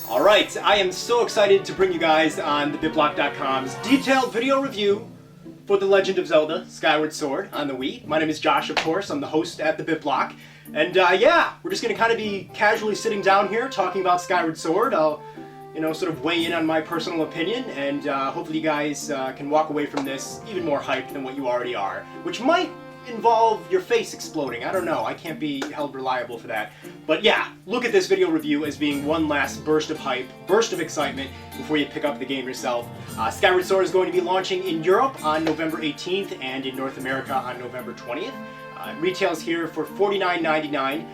Alright, I am so excited to bring you guys on TheBitBlock.com's detailed video review for The Legend of Zelda Skyward Sword on the Wii. My name is Josh, of course. I'm the host at TheBitBlock. And yeah, we're just going to kind of be casually sitting down here talking about Skyward Sword. I'll, sort of weigh in on my personal opinion, and hopefully you guys can walk away from this even more hyped than what you already are, which might involve your face exploding. I don't know. I can't be held reliable for that. But yeah, look at this video review as being one last burst of hype, burst of excitement before you pick up the game yourself. Skyward Sword is going to be launching in Europe on November 18th and in North America on November 20th. It retails here for $49.99.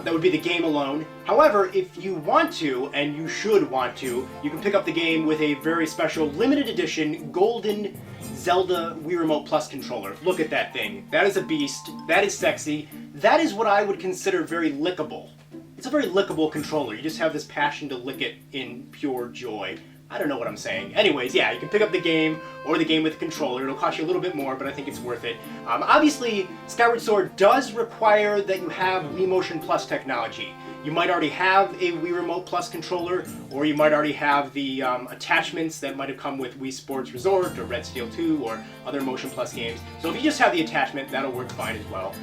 That would be the game alone. However, if you want to, and you should want to, you can pick up the game with a very special limited edition golden Zelda Wii Remote Plus controller. Look at that thing. That is a beast. That is sexy. That is what I would consider very lickable. It's a very lickable controller. You just have this passion to lick it in pure joy. I don't know what I'm saying. Anyways, yeah, you can pick up the game or the game with a controller. It'll cost you a little bit more, but I think it's worth it. Obviously, Skyward Sword does require that you have Wii Motion Plus technology. You might already have a Wii Remote Plus controller, or you might already have the attachments that might have come with Wii Sports Resort or Red Steel 2 or other Motion Plus games. So if you just have the attachment, that'll work fine as well.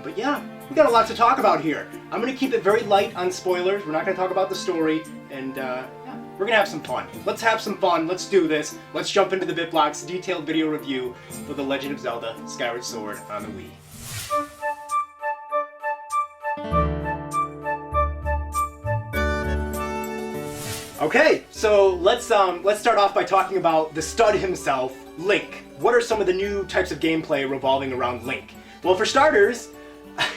But yeah, we got a lot to talk about here. I'm going to keep it very light on spoilers. We're not going to talk about the story, and yeah, we're going to have some fun. Let's have some fun. Let's do this. Let's jump into the BitBlock's detailed video review for The Legend of Zelda Skyward Sword on the Wii. Okay, so let's start off by talking about the stud himself, Link. What are some of the new types of gameplay revolving around Link? Well, for starters,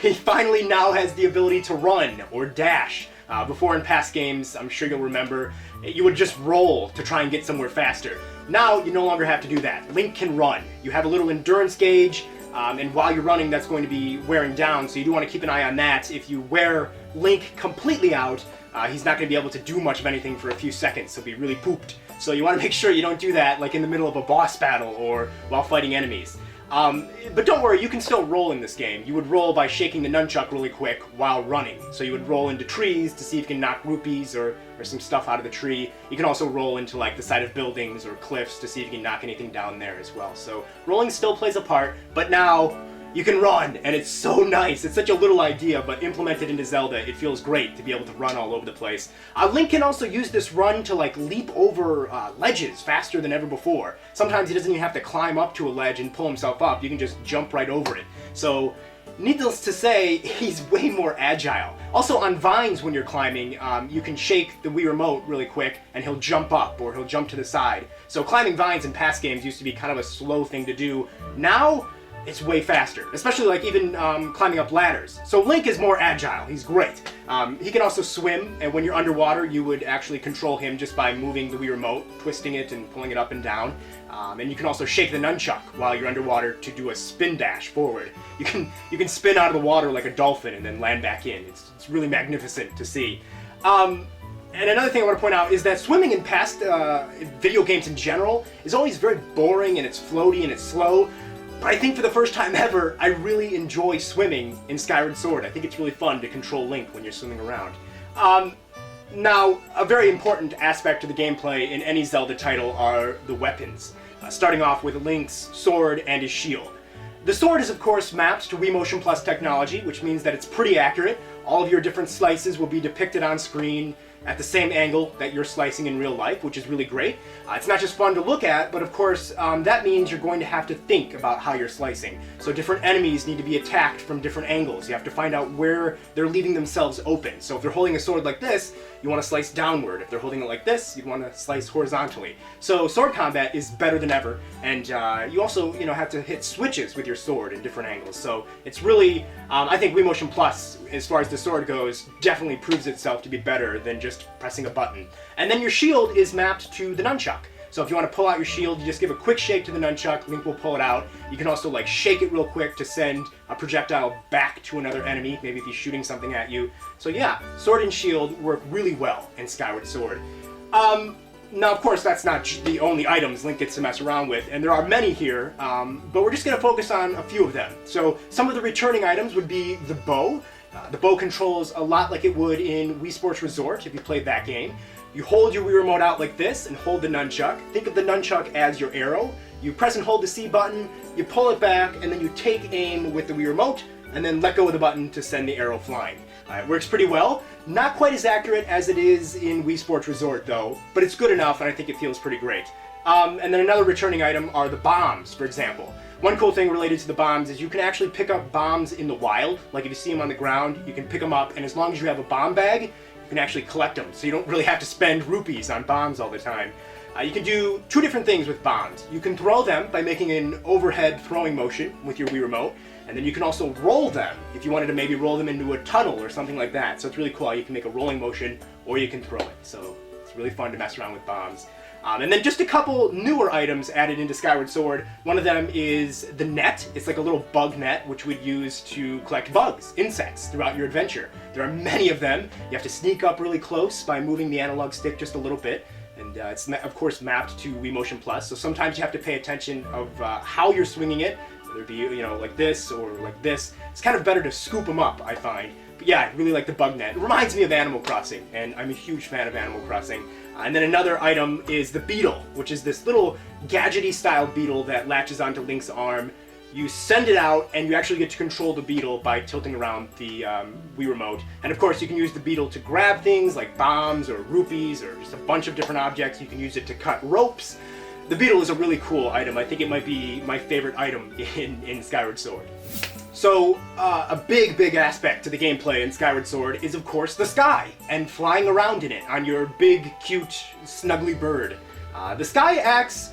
he finally now has the ability to run or dash. Before in past games, I'm sure you'll remember, you would just roll to try and get somewhere faster. Now you no longer have to do that. Link can run. You have a little endurance gauge, and while you're running, that's going to be wearing down, so you do want to keep an eye on that. If you wear Link completely out, he's not going to be able to do much of anything for a few seconds. He'll be really pooped. So you want to make sure you don't do that like in the middle of a boss battle or while fighting enemies. But don't worry, you can still roll in this game. You would roll by shaking the nunchuck really quick while running. So you would roll into trees to see if you can knock rupees or some stuff out of the tree. You can also roll into like the side of buildings or cliffs to see if you can knock anything down there as well. So rolling still plays a part, but now you can run, and it's so nice. It's such a little idea, but implemented into Zelda, it feels great to be able to run all over the place. Link can also use this run to like leap over ledges faster than ever before. Sometimes he doesn't even have to climb up to a ledge and pull himself up. You can just jump right over it. So, needless to say, he's way more agile. Also, on vines when you're climbing, you can shake the Wii Remote really quick, and he'll jump up, or he'll jump to the side. So climbing vines in past games used to be kind of a slow thing to do. Now, it's way faster, especially like even climbing up ladders. So Link is more agile. He's great. He can also swim, and when you're underwater, you would actually control him just by moving the Wii Remote, twisting it and pulling it up and down. And you can also shake the nunchuck while you're underwater to do a spin dash forward. You can spin out of the water like a dolphin and then land back in. It's really magnificent to see. And another thing I want to point out is that swimming in past video games in general is always very boring, and it's floaty and it's slow. But I think for the first time ever, I really enjoy swimming in Skyward Sword. I think it's really fun to control Link when you're swimming around. Now, a very important aspect of the gameplay in any Zelda title are the weapons, starting off with Link's sword and his shield. The sword is of course mapped to Wii Motion Plus technology, which means that it's pretty accurate. All of your different slices will be depicted on screen at the same angle that you're slicing in real life, which is really great. It's not just fun to look at, but of course that means you're going to have to think about how you're slicing. So different enemies need to be attacked from different angles. You have to find out where they're leaving themselves open. So if they're holding a sword like this, you want to slice downward. If they're holding it like this, you want to slice horizontally. So sword combat is better than ever, and you also have to hit switches with your sword in different angles. So it's really, I think Wii Motion Plus, as far as the sword goes, definitely proves itself to be better than just pressing a button. And then your shield is mapped to the nunchuck. So if you want to pull out your shield, you just give a quick shake to the nunchuck, Link will pull it out. You can also like shake it real quick to send a projectile back to another enemy, maybe if he's shooting something at you. So yeah, sword and shield work really well in Skyward Sword. Now, of course, that's not the only items Link gets to mess around with, and there are many here, but we're just going to focus on a few of them. So some of the returning items would be the bow. The bow controls a lot like it would in Wii Sports Resort if you played that game. You hold your Wii Remote out like this and hold the nunchuck. Think of the nunchuck as your arrow. You press and hold the C button, you pull it back, and then you take aim with the Wii Remote, and then let go of the button to send the arrow flying. It works pretty well. Not quite as accurate as it is in Wii Sports Resort though, but it's good enough and I think it feels pretty great. And then another returning item are the bombs, for example. One cool thing related to the bombs is you can actually pick up bombs in the wild. Like if you see them on the ground, you can pick them up, and as long as you have a bomb bag, you can actually collect them, so you don't really have to spend rupees on bombs all the time. You can do two different things with bombs. You can throw them by making an overhead throwing motion with your Wii Remote, and then you can also roll them if you wanted to maybe roll them into a tunnel or something like that. So it's really cool how you can make a rolling motion or you can throw it. So it's really fun to mess around with bombs. And then just a couple newer items added into Skyward Sword. One of them is the net. It's like a little bug net which we'd use to collect bugs, insects, throughout your adventure. There are many of them. You have to sneak up really close by moving the analog stick just a little bit. And it's of course mapped to Wii Motion Plus, so sometimes you have to pay attention of how you're swinging it, whether it be like this or like this. It's kind of better to scoop them up, I find. But yeah, I really like the bug net. It reminds me of Animal Crossing, and I'm a huge fan of Animal Crossing. And then another item is the beetle, which is this little gadgety style beetle that latches onto Link's arm. You send it out, and you actually get to control the beetle by tilting around the Wii Remote. And of course, you can use the beetle to grab things like bombs or rupees or just a bunch of different objects. You can use it to cut ropes. The beetle is a really cool item. I think it might be my favorite item in Skyward Sword. So, a big aspect to the gameplay in Skyward Sword is, of course, the sky, and flying around in it on your big, cute, snuggly bird. The sky acts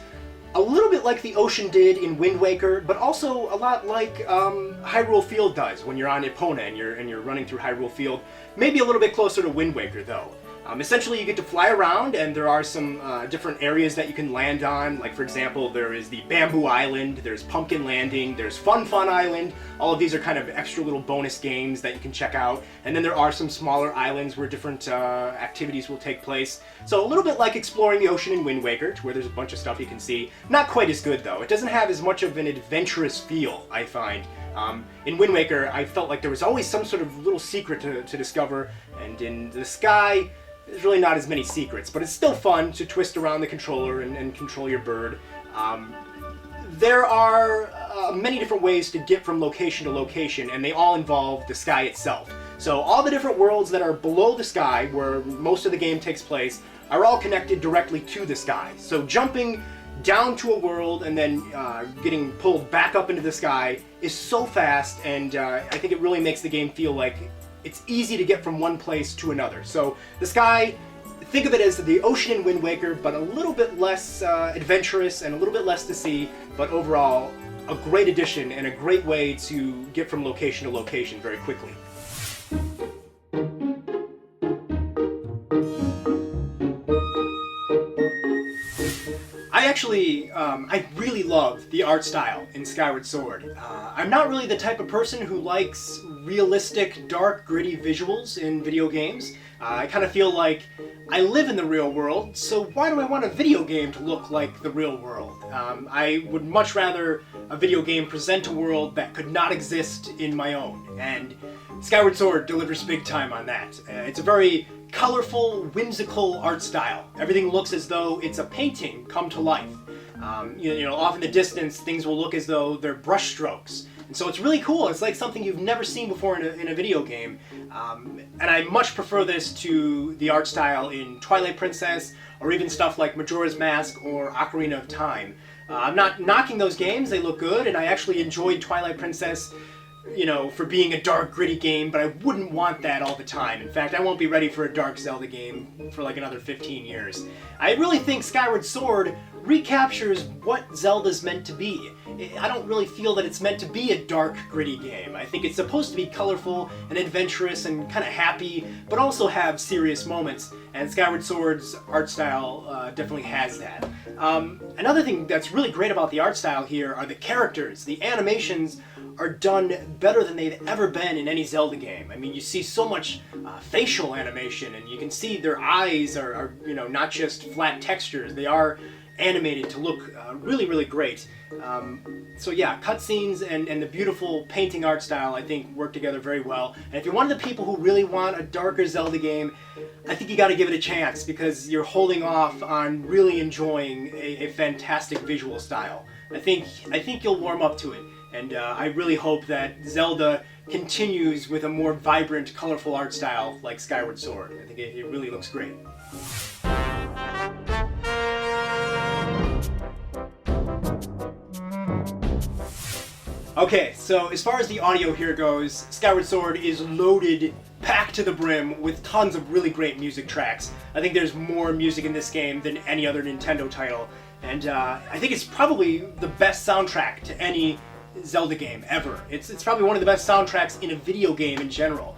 a little bit like the ocean did in Wind Waker, but also a lot like Hyrule Field does when you're on Epona and you're running through Hyrule Field. Maybe a little bit closer to Wind Waker, though. Essentially, you get to fly around, and there are some different areas that you can land on. Like, for example, there is the Bamboo Island, there's Pumpkin Landing, there's Fun Island. All of these are kind of extra little bonus games that you can check out. And then there are some smaller islands where different activities will take place. So a little bit like exploring the ocean in Wind Waker, where there's a bunch of stuff you can see. Not quite as good, though. It doesn't have as much of an adventurous feel, I find. In Wind Waker, I felt like there was always some sort of little secret to discover, and in the sky, there's really not as many secrets, but it's still fun to twist around the controller and control your bird. There are many different ways to get from location to location, and they all involve the sky itself. So all the different worlds that are below the sky, where most of the game takes place, are all connected directly to the sky. So jumping down to a world and then getting pulled back up into the sky is so fast, and I think it really makes the game feel like it's easy to get from one place to another. So the sky, think of it as the ocean in Wind Waker, but a little bit less adventurous and a little bit less to see, but overall a great addition and a great way to get from location to location very quickly. I really love the art style in Skyward Sword. I'm not really the type of person who likes realistic, dark, gritty visuals in video games. I kind of feel like I live in the real world, so why do I want a video game to look like the real world? I would much rather a video game present a world that could not exist in my own, and Skyward Sword delivers big time on that. It's a very colorful, whimsical art style. Everything looks as though it's a painting come to life. Off in the distance, things will look as though they're brush strokes. And so it's really cool. It's like something you've never seen before in a video game. And I much prefer this to the art style in Twilight Princess, or even stuff like Majora's Mask or Ocarina of Time. I'm not knocking those games, they look good, and I actually enjoyed Twilight Princess, for being a dark, gritty game, but I wouldn't want that all the time. In fact, I won't be ready for a dark Zelda game for like another 15 years. I really think Skyward Sword recaptures what Zelda's meant to be. I don't really feel that it's meant to be a dark, gritty game. I think it's supposed to be colorful and adventurous and kind of happy, but also have serious moments, and Skyward Sword's art style definitely has that. Another thing that's really great about the art style here are the characters. The animations are done better than they've ever been in any Zelda game. I mean, you see so much facial animation, and you can see their eyes are not just flat textures. They are animated to look really, really great. So yeah, cutscenes and the beautiful painting art style, I think, work together very well. And if you're one of the people who really want a darker Zelda game, I think you got to give it a chance, because you're holding off on really enjoying a fantastic visual style. I think you'll warm up to it, and I really hope that Zelda continues with a more vibrant, colorful art style like Skyward Sword. I think it really looks great. Okay, so as far as the audio here goes, Skyward Sword is loaded, packed to the brim with tons of really great music tracks. I think there's more music in this game than any other Nintendo title, and I think it's probably the best soundtrack to any Zelda game ever. It's probably one of the best soundtracks in a video game in general.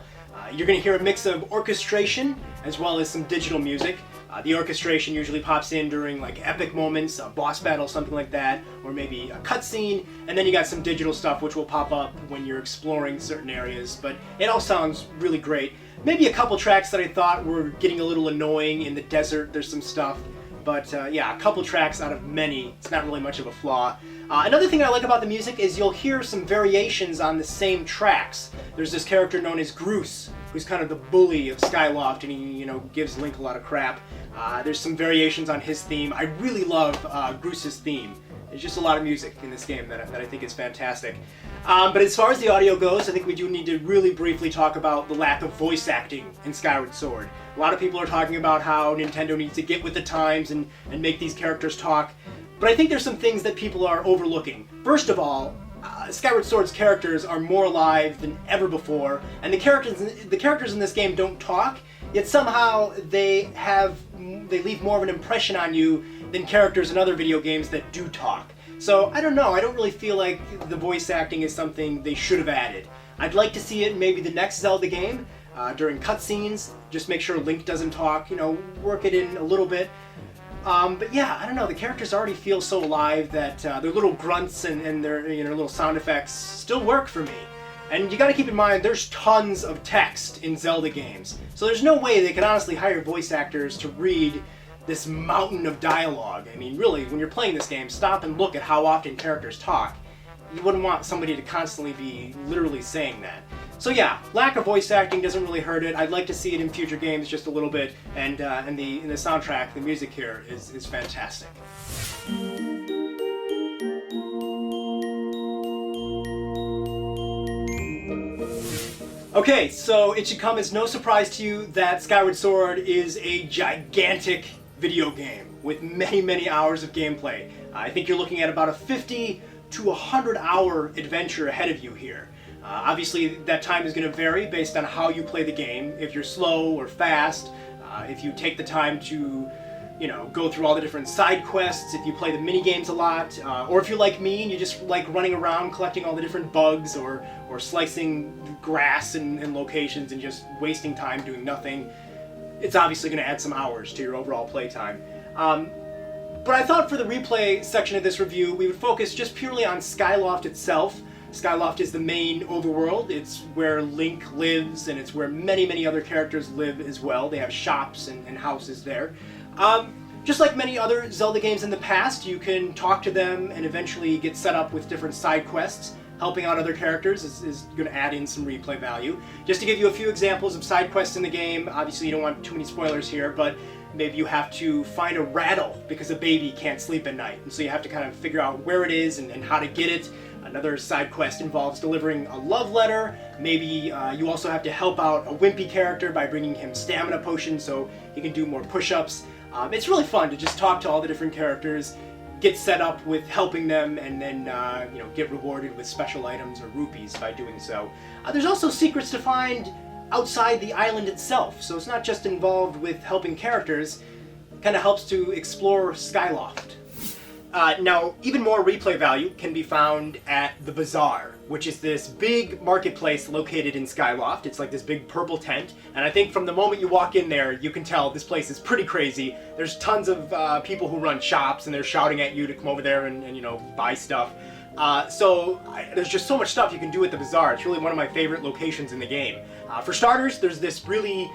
You're going to hear a mix of orchestration as well as some digital music. The orchestration usually pops in during like epic moments, a boss battle, something like that, or maybe a cutscene, and then you got some digital stuff which will pop up when you're exploring certain areas, but it all sounds really great. Maybe a couple tracks that I thought were getting a little annoying. In the desert there's some stuff, but yeah, a couple tracks out of many. It's not really much of a flaw. Another thing I like about the music is you'll hear some variations on the same tracks. There's this character known as Groose, who's kind of the bully of Skyloft, and he, gives Link a lot of crap. There's some variations on his theme. I really love Groose's theme. There's just a lot of music in this game that I think is fantastic. But as far as the audio goes, I think we do need to really briefly talk about the lack of voice acting in Skyward Sword. A lot of people are talking about how Nintendo needs to get with the times and make these characters talk, but I think there's some things that people are overlooking. First of all, Skyward Sword's characters are more alive than ever before, and the characters in this game don't talk, yet somehow they leave more of an impression on you than characters in other video games that do talk. So I don't know, I don't really feel like the voice acting is something they should have added. I'd like to see it in maybe the next Zelda game, during cutscenes, just make sure Link doesn't talk, work it in a little bit. But yeah, I don't know, the characters already feel so alive that their little grunts and their little sound effects still work for me. And you gotta keep in mind, there's tons of text in Zelda games, so there's no way they could honestly hire voice actors to read this mountain of dialogue. I mean, really, when you're playing this game, stop and look at how often characters talk. You wouldn't want somebody to constantly be literally saying that. So yeah, lack of voice acting doesn't really hurt it. I'd like to see it in future games just a little bit, and in the soundtrack, the music here is fantastic. Okay, so it should come as no surprise to you that Skyward Sword is a gigantic video game with many, many hours of gameplay. I think you're looking at about a 50 to 100 hour adventure ahead of you here. Obviously, that time is going to vary based on how you play the game. If you're slow or fast, if you take the time to, go through all the different side quests, if you play the mini games a lot, or if you're like me and you just like running around collecting all the different bugs, or slicing grass in locations and just wasting time doing nothing, it's obviously going to add some hours to your overall playtime. But I thought for the replay section of this review, we would focus just purely on Skyloft itself. Skyloft is the main overworld. It's where Link lives, and it's where many, many other characters live as well. They have shops and houses there. Just like many other Zelda games in the past, you can talk to them and eventually get set up with different side quests. Helping out other characters is going to add in some replay value. Just to give you a few examples of side quests in the game, obviously you don't want too many spoilers here, but maybe you have to find a rattle because a baby can't sleep at night, and so you have to kind of figure out where it is and how to get it. Another side quest involves delivering a love letter. Maybe you also have to help out a wimpy character by bringing him stamina potions so he can do more push-ups. It's really fun to just talk to all the different characters, get set up with helping them, and then get rewarded with special items or rupees by doing so. There's also secrets to find outside the island itself, so it's not just involved with helping characters. It kind of helps to explore Skyloft. Now, even more replay value can be found at the Bazaar, which is this big marketplace located in Skyloft. It's like this big purple tent, and I think from the moment you walk in there, you can tell this place is pretty crazy. There's tons of people who run shops, and they're shouting at you to come over there and buy stuff. There's just so much stuff you can do at the Bazaar. It's really one of my favorite locations in the game. For starters, there's this really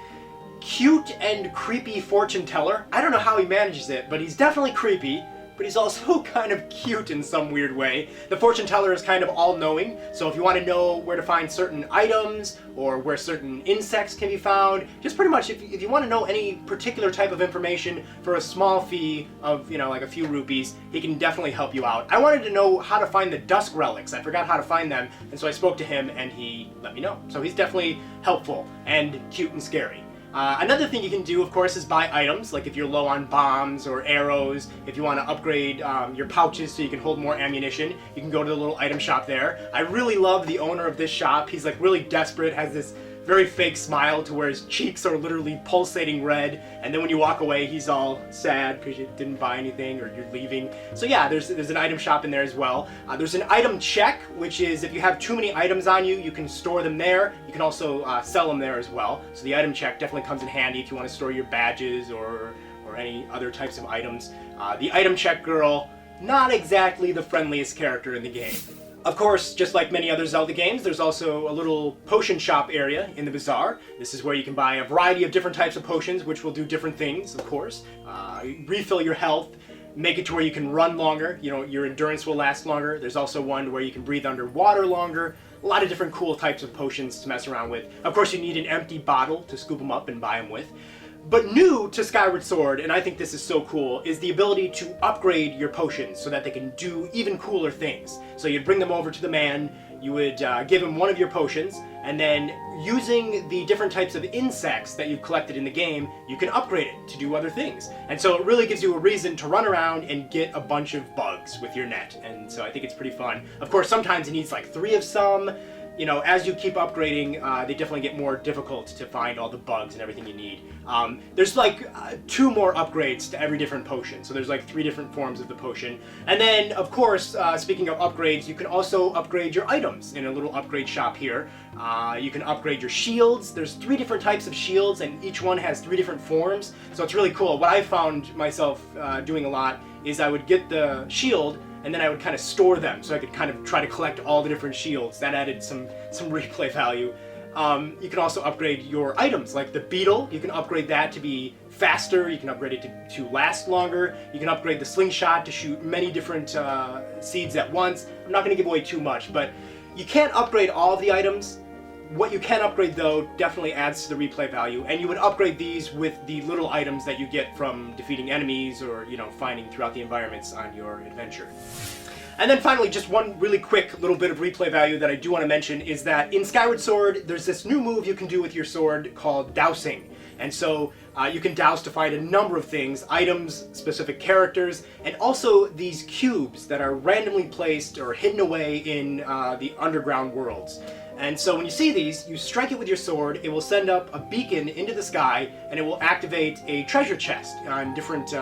cute and creepy fortune teller. I don't know how he manages it, but he's definitely creepy. but he's also kind of cute in some weird way. The fortune teller is kind of all-knowing, so if you want to know where to find certain items or where certain insects can be found, just pretty much if you want to know any particular type of information for a small fee of, you know, like a few rupees, he can definitely help you out. I wanted to know how to find the dusk relics. I forgot how to find them, and so I spoke to him and he let me know. So he's definitely helpful and cute and scary. Another thing you can do, of course, is buy items, like if you're low on bombs or arrows, if you want to upgrade your pouches so you can hold more ammunition, you can go to the little item shop there. I really love the owner of this shop. He's like really desperate, has this very fake smile to where his cheeks are literally pulsating red, and then when you walk away he's all sad because you didn't buy anything or you're leaving. So yeah, there's an item shop in there as well. There's an item check, which is if you have too many items on you, you can store them there. You can also sell them there as well. So the item check definitely comes in handy if you want to store your badges or any other types of items. The item check girl, not exactly the friendliest character in the game. Of course, just like many other Zelda games, there's also a little potion shop area in the bazaar. This is where you can buy a variety of different types of potions, which will do different things, of course. Refill your health, make it to where you can run longer, you know, your endurance will last longer. There's also one where you can breathe underwater longer. A lot of different cool types of potions to mess around with. Of course, you need an empty bottle to scoop them up and buy them with. But new to Skyward Sword, and I think this is so cool, is the ability to upgrade your potions so that they can do even cooler things. So you'd bring them over to the man, you would give him one of your potions, and then using the different types of insects that you've collected in the game, you can upgrade it to do other things. And so it really gives you a reason to run around and get a bunch of bugs with your net. And so I think it's pretty fun. Of course, sometimes it needs like 3 of some. You know, as you keep upgrading, they definitely get more difficult to find all the bugs and everything you need. There's like 2 more upgrades to every different potion, so there's like 3 different forms of the potion. And then, of course, speaking of upgrades, you can also upgrade your items in a little upgrade shop here. You can upgrade your shields. There's 3 different types of shields, and each one has 3 different forms, so it's really cool. What I found myself doing a lot is I would get the shield, and then I would kind of store them so I could kind of try to collect all the different shields. That added some replay value. You can also upgrade your items, like the beetle. You can upgrade that to be faster. You can upgrade it to last longer. You can upgrade the slingshot to shoot many different seeds at once. I'm not going to give away too much, but you can't upgrade all of the items. What you can upgrade, though, definitely adds to the replay value, and you would upgrade these with the little items that you get from defeating enemies or, you know, finding throughout the environments on your adventure. And then finally, just one really quick little bit of replay value that I do want to mention is that in Skyward Sword, there's this new move you can do with your sword called dousing. And so you can douse to find a number of things, items, specific characters, and also these cubes that are randomly placed or hidden away in the underground worlds. And so when you see these, you strike it with your sword, it will send up a beacon into the sky, and it will activate a treasure chest on different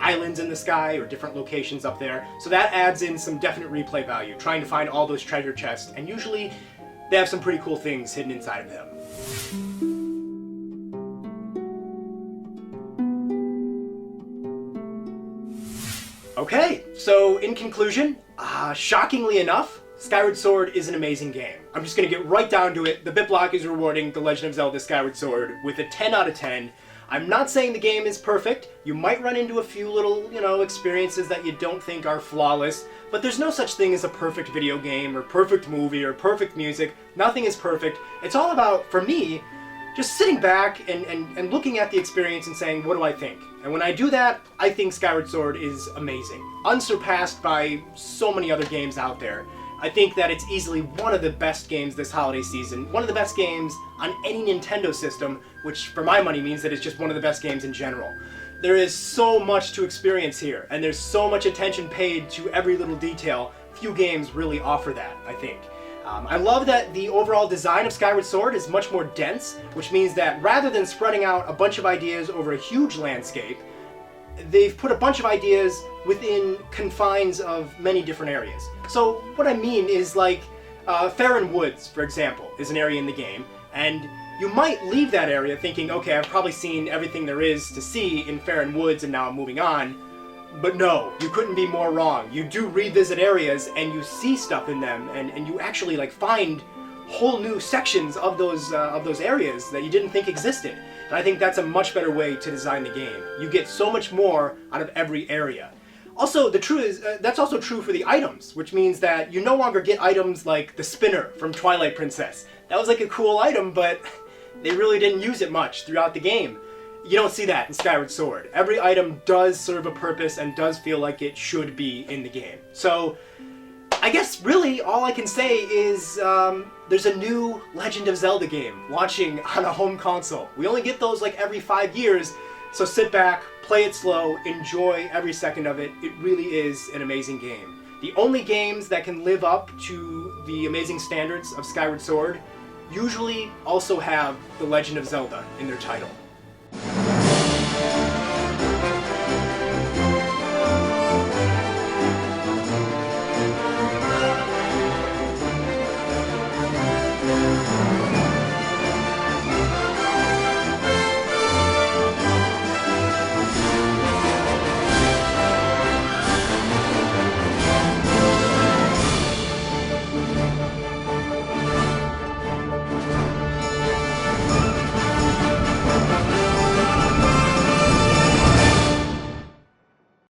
islands in the sky or different locations up there. So that adds in some definite replay value, trying to find all those treasure chests, and usually they have some pretty cool things hidden inside of them. Okay, so in conclusion, shockingly enough, Skyward Sword is an amazing game. I'm just going to get right down to it. TheBitBlock is rewarding The Legend of Zelda Skyward Sword with a 10 out of 10. I'm not saying the game is perfect. You might run into a few little, experiences that you don't think are flawless, but there's no such thing as a perfect video game or perfect movie or perfect music. Nothing is perfect. It's all about, for me, just sitting back and looking at the experience and saying, what do I think? And when I do that, I think Skyward Sword is amazing. Unsurpassed by so many other games out there. I think that it's easily one of the best games this holiday season, one of the best games on any Nintendo system, which for my money means that it's just one of the best games in general. There is so much to experience here, and there's so much attention paid to every little detail. Few games really offer that, I think. I love that the overall design of Skyward Sword is much more dense, which means that rather than spreading out a bunch of ideas over a huge landscape, they've put a bunch of ideas within confines of many different areas. So what I mean is like Faron Woods, for example, is an area in the game, and you might leave that area thinking, okay, I've probably seen everything there is to see in Faron Woods and now I'm moving on. But no, you couldn't be more wrong. You do revisit areas and you see stuff in them, and you actually like find whole new sections of those areas that you didn't think existed. And I think that's a much better way to design the game. You get so much more out of every area. Also, the truth is, that's also true for the items, which means that you no longer get items like the spinner from Twilight Princess. That was like a cool item, but they really didn't use it much throughout the game. You don't see that in Skyward Sword. Every item does serve a purpose and does feel like it should be in the game. So, I guess really all I can say is there's a new Legend of Zelda game launching on a home console. We only get those like every 5 years, so sit back, play it slow, enjoy every second of it. It really is an amazing game. The only games that can live up to the amazing standards of Skyward Sword usually also have The Legend of Zelda in their title.